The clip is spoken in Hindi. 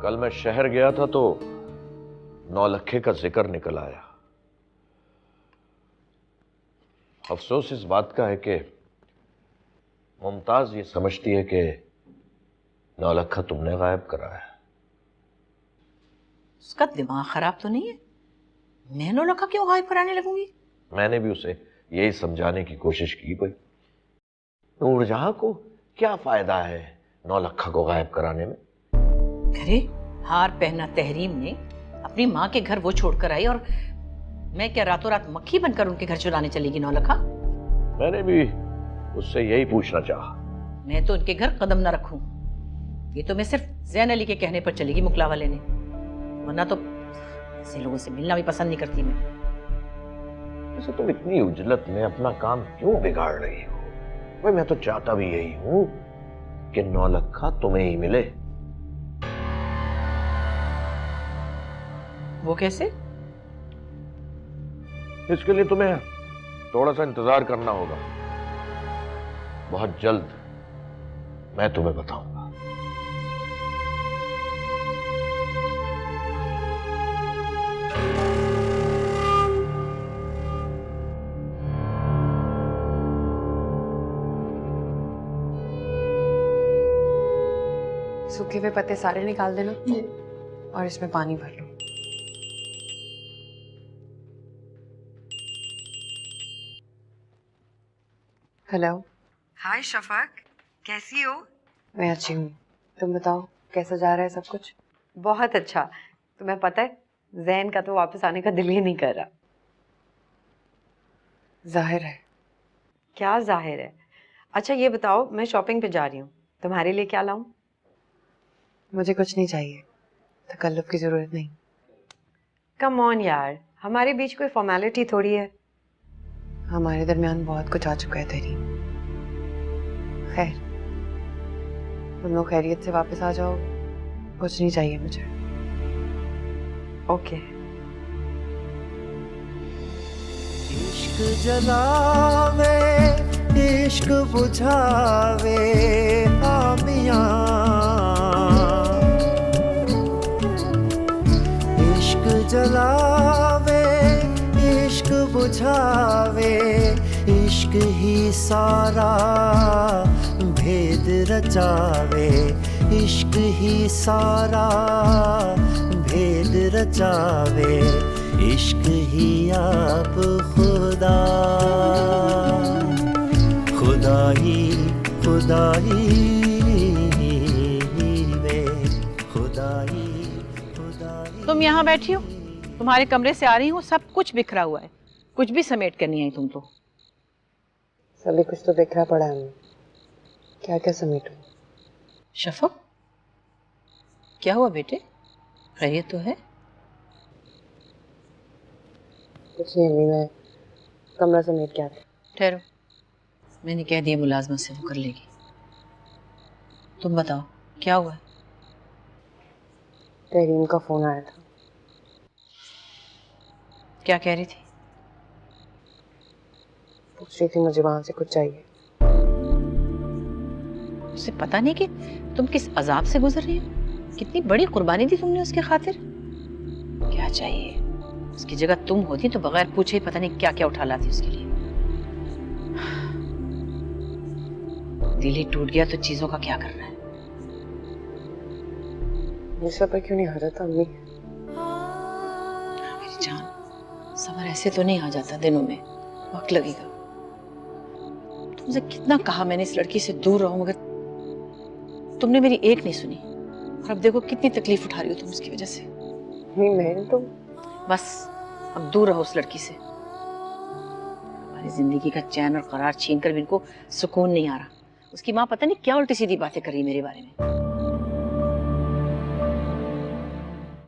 कल मैं शहर गया था तो नौलखे का जिक्र निकल आया। अफसोस इस बात का है कि मुमताज ये समझती है कि नौलखा तुमने गायब करा है। उसका दिमाग खराब तो नहीं है? मैं नौलखा क्यों गायब कराने लगूंगी? मैंने भी उसे यही समझाने की कोशिश की भाई, नूरजहां को क्या फायदा है नौलखा को गायब कराने में। अरे हार पहना तहरीम ने अपनी माँ के घर वो छोड़कर आई और मैं क्या रातों रात मक्खी बनकर उनके घर चुराने चलेगी नौलखा? मैंने भी उससे यही पूछना चाहा। मैं तो उनके घर कदम ना रखूं। ये तो मैं सिर्फ जैन अली के कहने पर चलेगी मुकला वाले ने, वरना तो ऐसे लोगों से मिलना भी पसंद नहीं करती मैं। वैसे तुम इतनी उजलत में अपना काम क्यों बिगाड़ रही हो? भाई मैं तो चाहता भी यही हूं कि नौलखा तुम्हें ही मिले। वो कैसे? इसके लिए तुम्हें थोड़ा सा इंतजार करना होगा। बहुत जल्द मैं तुम्हें बताऊंगा। सूखे हुए पत्ते सारे निकाल देना और इसमें पानी भर लो। हेलो। हाय शफक, कैसी हो? मैं अच्छी हूँ, तुम बताओ कैसा जा रहा है सब कुछ? बहुत अच्छा। तुम्हें पता है जैन का तो वापस आने का दिल ही नहीं कर रहा। जाहिर है। क्या जाहिर है? अच्छा ये बताओ, मैं शॉपिंग पे जा रही हूँ, तुम्हारे लिए क्या लाऊं? मुझे कुछ नहीं चाहिए, तकल्लुफ की जरूरत नहीं। कम ऑन यार, हमारे बीच कोई फॉर्मेलिटी थोड़ी है। हमारे दरमियान बहुत कुछ आ चुका है तेरी। खैर, तुम लोग खैरियत से वापस आ जाओ, कुछ नहीं चाहिए मुझे। ओके। इश्क जलावे इश्क बुझावे आमियां, इश्क जलावे इश्क बुझावे, इश्क ही सारा भेद रचावे, इश्क ही सारा भेद रचावे, इश्क ही आप खुदा, खुदाई खुदाई वे खुदाई खुदाई। तुम यहाँ बैठी हो, तुम्हारे कमरे से आ रही हूँ, सब कुछ बिखरा हुआ है, कुछ भी समेट कर नहीं आई तुम तो। सभी कुछ तो बिखरा पड़ा है, क्या क्या समेटूं? शफक, क्या हुआ बेटे? खैरियत तो है? कुछ नहीं अम्मी, मैं कमरा समेट के आती। ठहरो, मैंने कह दिया मुलाजमत से वो कर लेगी। तुम बताओ क्या हुआ है? तहरीम का फोन आया था। क्या कह रही थी? पूछ रही थी मुझे वहां से कुछ चाहिए। उसे पता नहीं कि तुम किस अजाब से गुजर रही हो? कितनी बड़ी कुर्बानी दी तुमने उसके खातिर। क्या चाहिए? उसकी जगह तुम होती तो बगैर पूछे ही पता नहीं क्या क्या उठा लाती उसके लिए। दिल ही टूट गया तो चीजों का क्या करना है? मुझसे पर क्यों नहीं आ रहा था अम्मी? मेरी जान, सबर ऐसे तो नहीं आ जाता दिनों में, वक्त लगेगा। तुमसे कितना कहा मैंने इस लड़की से दूर रहो, मगर तुमने मेरी एक नहीं सुनी और अब देखो कितनी तकलीफ उठा रही हो तुम उसकी वजह से। नहीं मैं तो बस अब दूर रहो उस लड़की से। हमारी जिंदगी का चैन और करार छीन कर भी इनको सुकून नहीं आ रहा। उसकी माँ पता नहीं क्या उल्टी सीधी बातें कर रही है मेरे बारे में।